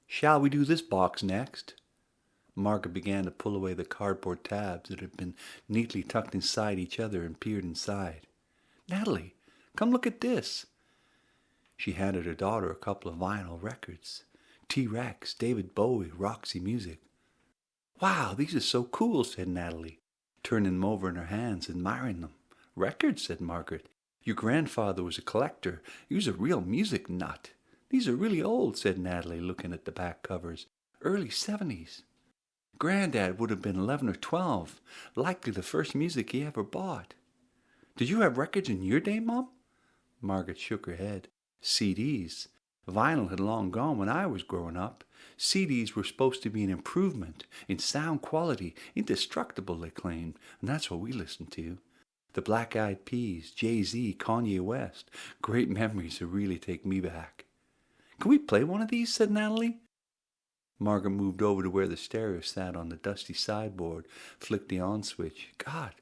Shall we do this box next? Margaret began to pull away the cardboard tabs that had been neatly tucked inside each other and peered inside. Natalie, come look at this. She handed her daughter a couple of vinyl records. T-Rex, David Bowie, Roxy Music. Wow, these are so cool, said Natalie, turning them over in her hands, admiring them. Records, said Margaret. Your grandfather was a collector. He was a real music nut. These are really old, said Natalie, looking at the back covers. Early 70s. Granddad would have been 11 or 12, likely the first music he ever bought. Did you have records in your day, Mom? Margaret shook her head. CDs. Vinyl had long gone when I was growing up. CDs were supposed to be an improvement in sound quality, indestructible, they claimed, and that's what we listened to. The Black Eyed Peas, Jay-Z, Kanye West. Great memories that really take me back. Can we play one of these? Said Natalie. Margaret moved over to where the stereo sat on the dusty sideboard, flicked the on switch. God,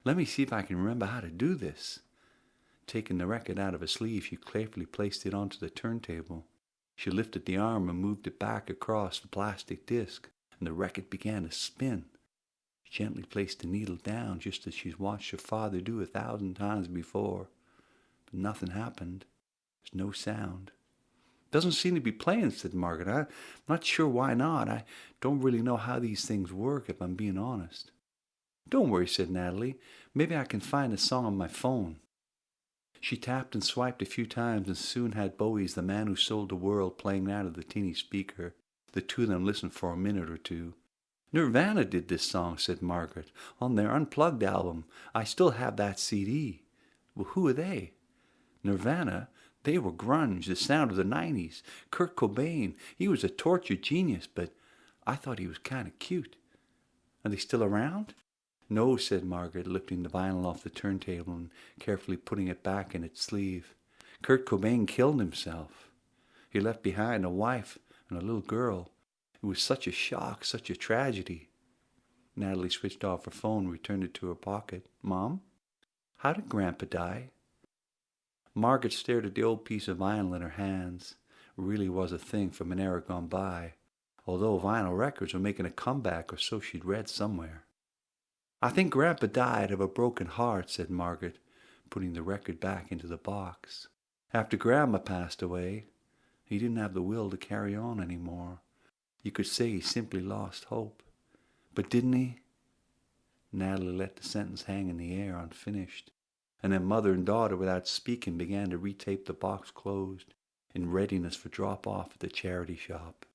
let me see if I can remember how to do this. Taking the record out of a sleeve, she carefully placed it onto the turntable. She lifted the arm and moved it back across the plastic disc, and the record began to spin. She gently placed the needle down, just as she'd watched her father do 1,000 times before. But nothing happened. There's no sound. Doesn't seem to be playing, said Margaret. I'm not sure why not. I don't really know how these things work, if I'm being honest. Don't worry, said Natalie. Maybe I can find a song on my phone. She tapped and swiped a few times and soon had Bowie's The Man Who Sold the World playing out of the teeny speaker. The two of them listened for a minute or two. Nirvana did this song, said Margaret, on their Unplugged album. I still have that CD. Well, who are they? Nirvana? They were grunge, the sound of the 90s. Kurt Cobain, he was a tortured genius, but I thought he was kind of cute. Are they still around? No, said Margaret, lifting the vinyl off the turntable and carefully putting it back in its sleeve. Kurt Cobain killed himself. He left behind a wife and a little girl. It was such a shock, such a tragedy. Natalie switched off her phone and returned it to her pocket. Mom, how did Grandpa die? Margaret stared at the old piece of vinyl in her hands. It really was a thing from an era gone by, although vinyl records were making a comeback, or so she'd read somewhere. I think Grandpa died of a broken heart, said Margaret, putting the record back into the box. After Grandma passed away, he didn't have the will to carry on anymore. You could say he simply lost hope. But didn't he? Natalie let the sentence hang in the air unfinished, and then mother and daughter, without speaking, began to retape the box closed, in readiness for drop-off at the charity shop.